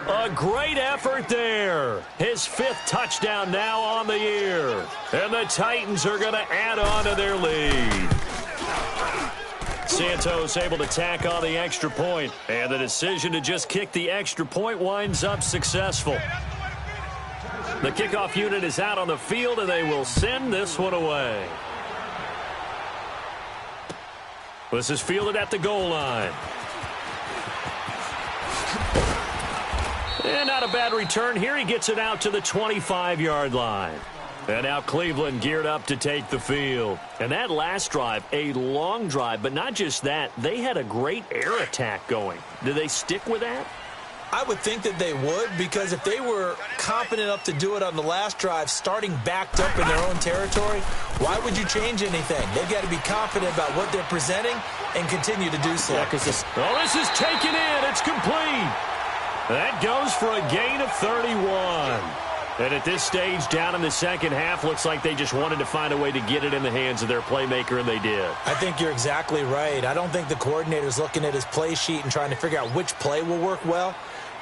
C: A great effort there. His 5th touchdown now on the year. And the Titans are going to add on to their lead. Santos able to tack on the extra point, and the decision to just kick the extra point winds up successful. The kickoff unit is out on the field, and they will send this one away. This is fielded at the goal line. And not a bad return here. He gets it out to the 25-yard line. And now Cleveland geared up to take the field. And that last drive, a long drive, but not just that. They had a great air attack going. Do they stick with that?
E: I would think that they would, because if they were confident enough to do it on the last drive, starting backed up in their own territory, why would you change anything? They've got to be confident about what they're presenting and continue to do so.
C: Yeah, this is taken in. It's complete. That goes for a gain of 31. And at this stage, down in the second half, looks like they just wanted to find a way to get it in the hands of their playmaker, and they did.
E: I think you're exactly right. I don't think the coordinator's looking at his play sheet and trying to figure out which play will work well.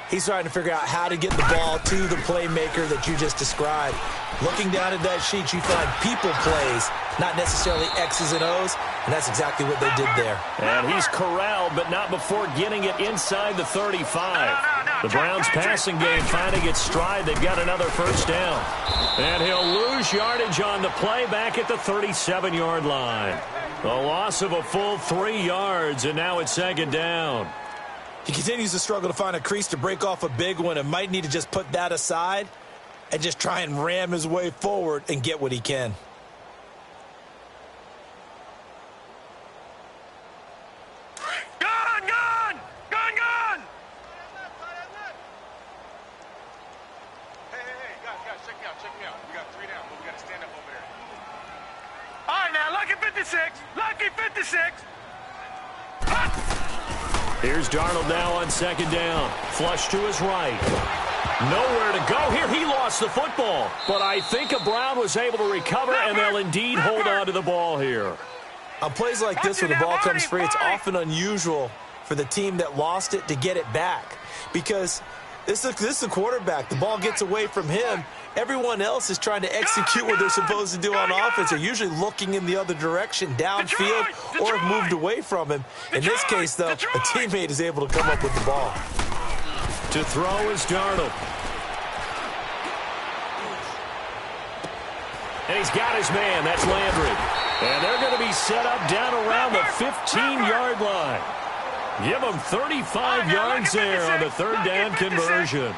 E: He's trying to figure out how to get the ball to the playmaker that you just described. Looking down at that sheet, you find people plays, not necessarily X's and O's, and that's exactly what they did there.
C: And he's corralled, but not before getting it inside the 35. The Browns' passing game finding its stride. They've got another first down. And he'll lose yardage on the play back at the 37-yard line. A loss of a full 3 yards, and now it's second down.
E: He continues to struggle to find a crease to break off a big one and might need to just put that aside and just try and ram his way forward and get what he can.
D: Gun! Hey, guys, check me out. We got 3 down, but we got to stand up over there. All right, now, lucky 56.
C: Here's Darnold now on second down. Flush to his right. Nowhere to go here. He lost the football. But I think Brown was able to recover, and they'll indeed hold on to the ball here.
E: On plays like this where the ball comes free, it's often unusual for the team that lost it to get it back. Because this is the quarterback. The ball gets away from him. Everyone else is trying to execute what they're supposed to do on offense. They're usually looking in the other direction, downfield, or have moved away from him. In this case, though, a teammate is able to come up with the ball.
C: To throw is Darnold. And he's got his man. That's Landry. And they're going to be set up down around the 15-yard line. Give them 35 yards there on the third down conversion.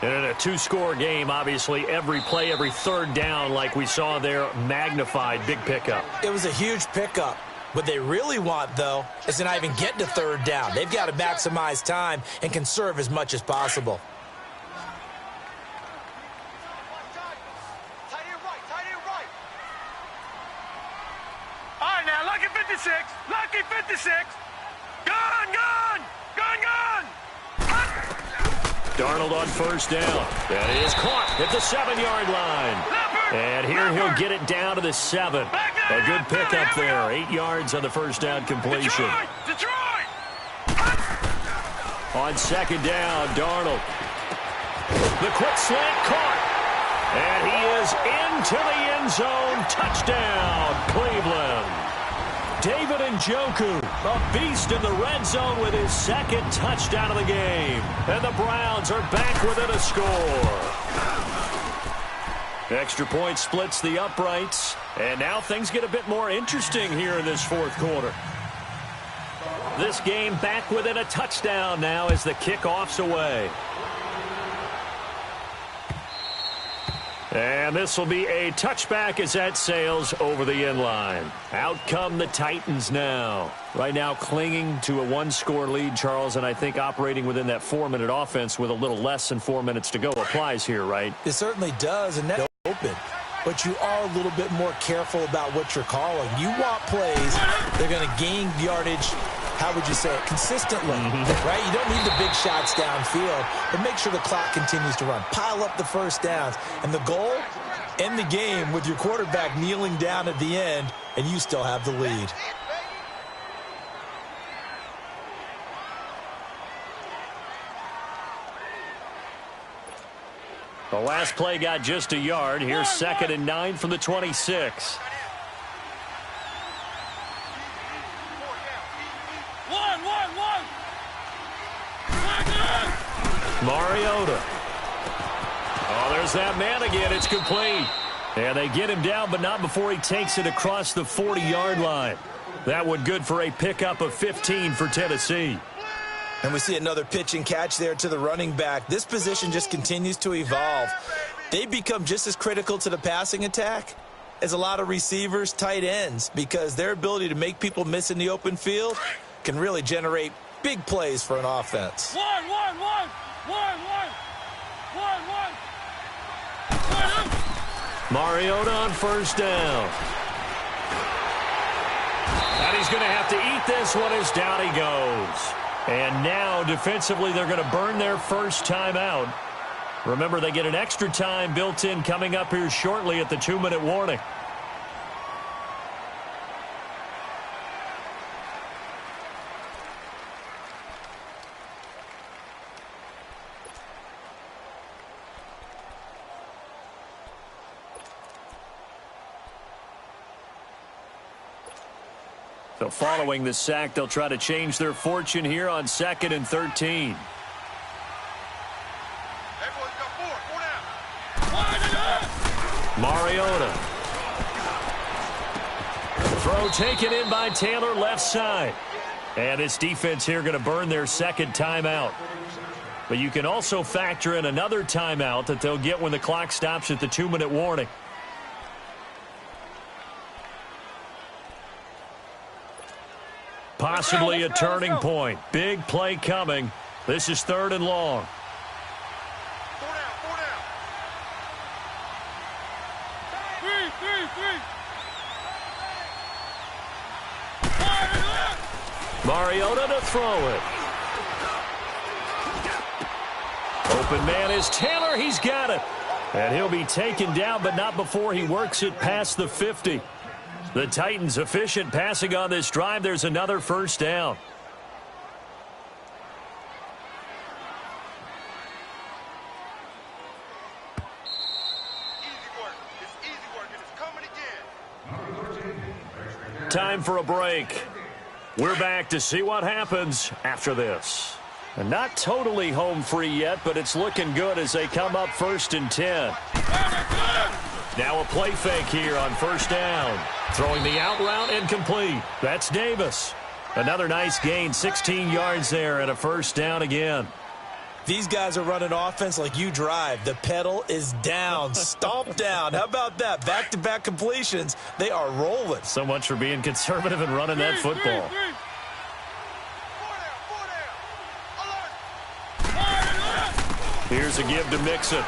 C: And in a 2-score game, obviously, every play, every third down, like we saw there, magnified. Big pickup.
E: It was a huge pickup. What they really want, though, is to not even get to third down. They've got to maximize time and conserve as much as possible.
D: 56. Lucky 56. Gone, gone. Gone, gone.
C: Darnold on first down. That is caught at the 7-yard line. And here he'll get it down to the 7. A good pickup there. 8 yards on the first down completion.
D: Detroit.
C: On second down, Darnold. The quick slant caught. And he is into the end zone. Touchdown, Cleveland. David Njoku, a beast in the red zone with his second touchdown of the game. And the Browns are back within a score. Extra point splits the uprights. And now things get a bit more interesting here in this fourth quarter. This game back within a touchdown now as the kickoff's away. And this will be a touchback as that sails over the end line. Out come the Titans now. Right now clinging to a 1-score lead, Charles, and I think operating within that 4-minute offense with a little less than 4 minutes to go applies here, right?
E: It certainly does, and that's open. But you are a little bit more careful about what you're calling. You want plays, they're going to gain yardage, how would you say it, consistently, right? You don't need the big shots downfield, but make sure the clock continues to run. Pile up the first downs. And the goal, end the game with your quarterback kneeling down at the end, and you still have the lead.
C: The last play got just a yard. Here's 2nd and 9 from the 26. Mariota. Oh, there's that man again. It's complete. And they get him down, but not before he takes it across the 40-yard line. That one good for a pickup of 15 for Tennessee.
E: And we see another pitch and catch there to the running back. This position just continues to evolve. They become just as critical to the passing attack as a lot of receivers, tight ends, because their ability to make people miss in the open field can really generate big plays for an offense.
C: Mariota on first down. And he's going to have to eat this one as down he goes. And now, defensively, they're going to burn their first timeout. Remember, they get an extra time built in coming up here shortly at the 2-minute warning. So following the sack, they'll try to change their fortune here on 2nd and 13. Mariota. Throw taken in by Taylor left side. And this defense here going to burn their second timeout. But you can also factor in another timeout that they'll get when the clock stops at the 2-minute warning. Possibly a turning point. Big play coming. This is 3rd and long. Mariota to throw it. Open man is Taylor. He's got it. And he'll be taken down, but not before he works it past the 50. The Titans efficient passing on this drive. There's another first down. Time for a break. We're back to see what happens after this. And not totally home free yet, but it's looking good as they come up 1st and 10. Now a play fake here on first down. Throwing the out route incomplete. That's Davis. Another nice gain, 16 yards there and a first down again.
E: These guys are running offense like you drive. The pedal is down, stomp down. How about that? Back-to-back completions. They are rolling.
C: So much for being conservative and running that football. Here's a give to Mixon.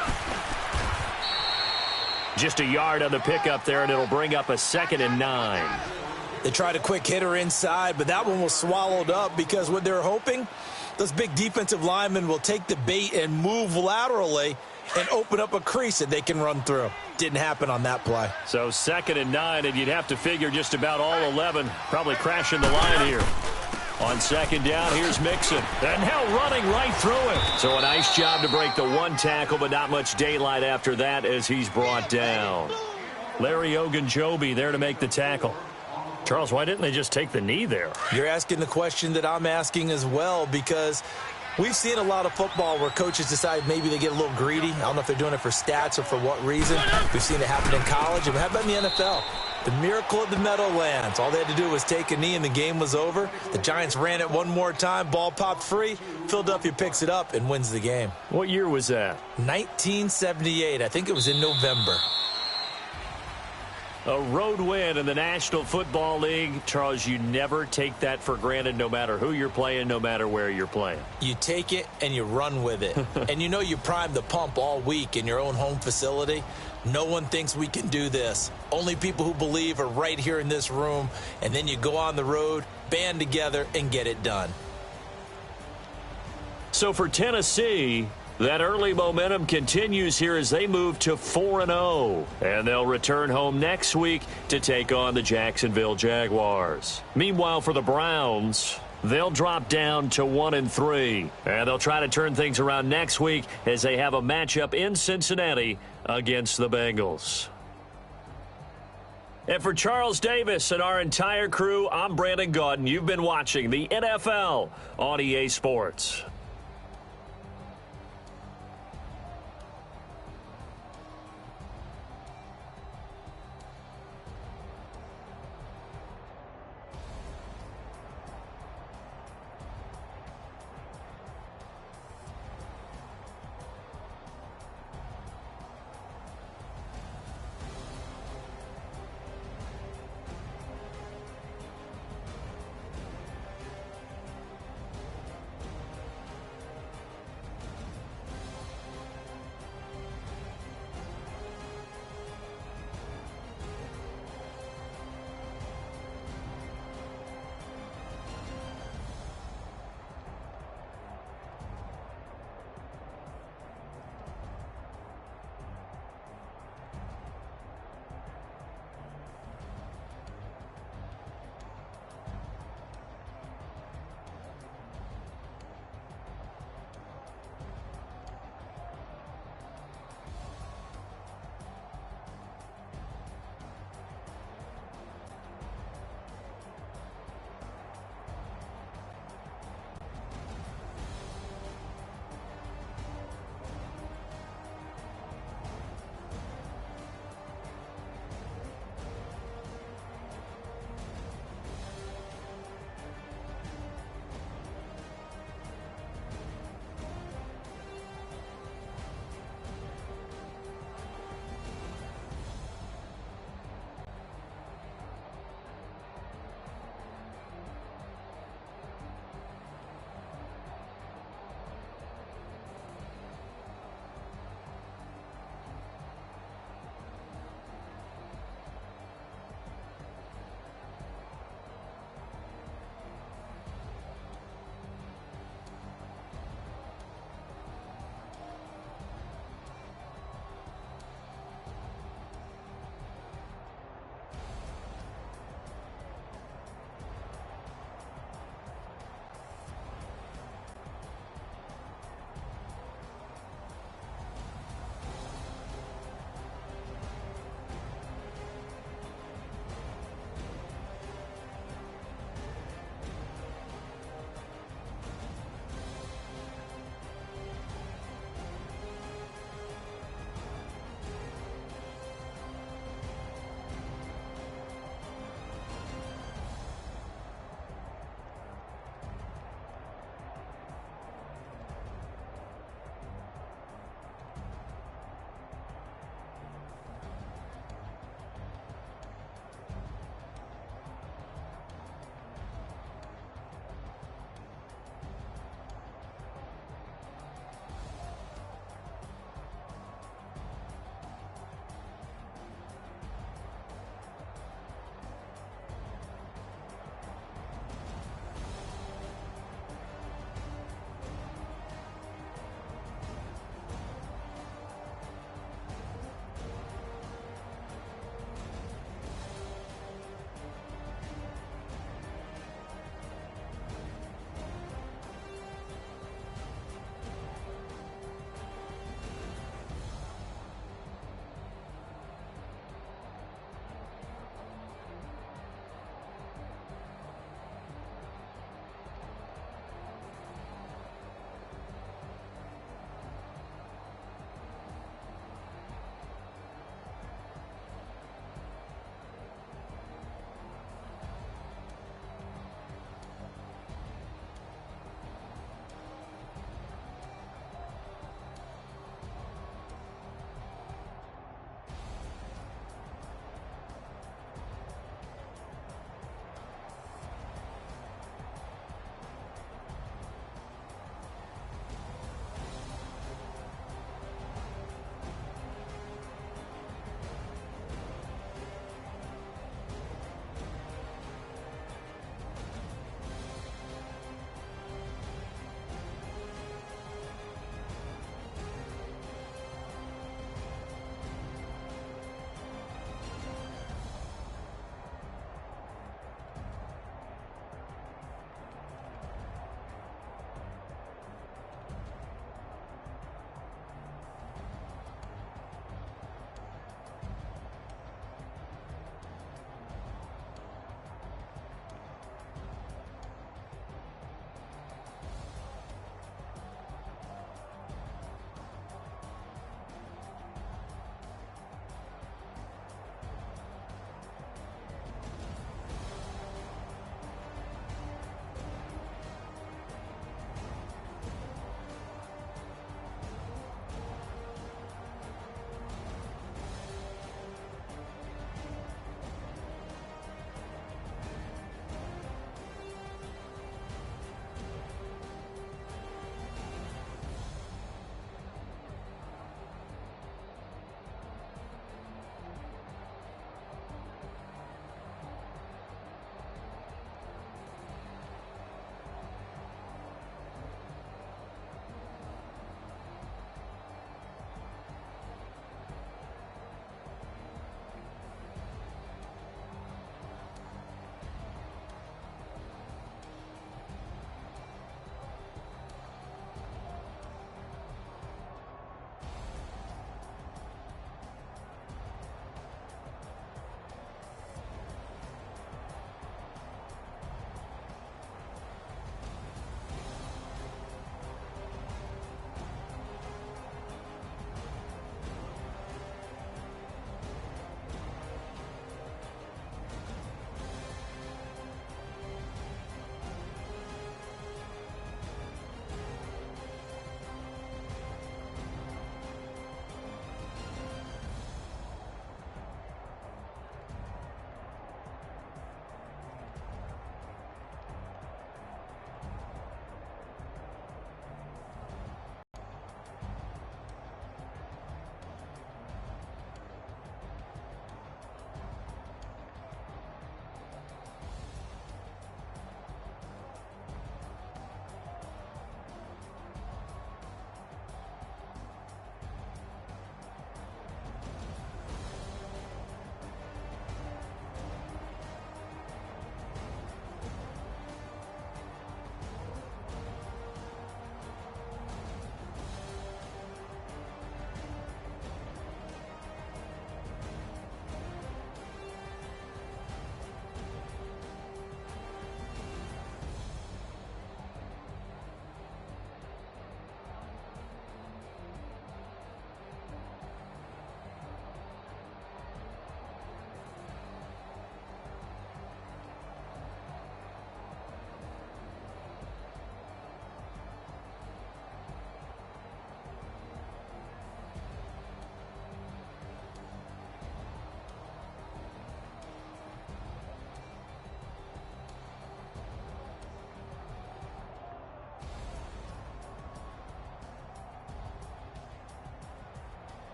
C: Just a yard on the pickup there, and it'll bring up a 2nd and 9.
E: They tried a quick hitter inside, but that one was swallowed up because what they're hoping, those big defensive linemen will take the bait and move laterally and open up a crease that they can run through. Didn't happen on that play.
C: So 2nd and 9, and you'd have to figure just about all 11 probably crashing the line here. On 2nd down, here's Mixon. And now running right through him. So a nice job to break the one tackle, but not much daylight after that as he's brought down. Larry Ogunjobi there to make the tackle. Charles, why didn't they just take the knee there?
E: You're asking the question that I'm asking as well, because we've seen a lot of football where coaches decide maybe they get a little greedy. I don't know if they're doing it for stats or for what reason. We've seen it happen in college. And how about in the NFL? The miracle of the Meadowlands. All they had to do was take a knee and the game was over. The Giants ran it one more time. Ball popped free. Philadelphia picks it up and wins the game.
C: What year was that?
E: 1978. I think it was in November.
C: A road win in the National Football League. Charles, you never take that for granted no matter who you're playing, no matter where you're playing.
E: You take it and you run with it. And you know you primed the pump all week in your own home facility. No one thinks we can do this. Only people who believe are right here in this room. And then you go on the road, band together, and get it done.
C: So for Tennessee, that early momentum continues here as they move to 4-0. And they'll return home next week to take on the Jacksonville Jaguars. Meanwhile, for the Browns, they'll drop down to 1-3. And they'll try to turn things around next week as they have a matchup in Cincinnati against the Bengals. And for Charles Davis and our entire crew, I'm Brandon Gaudin. You've been watching the NFL on EA Sports.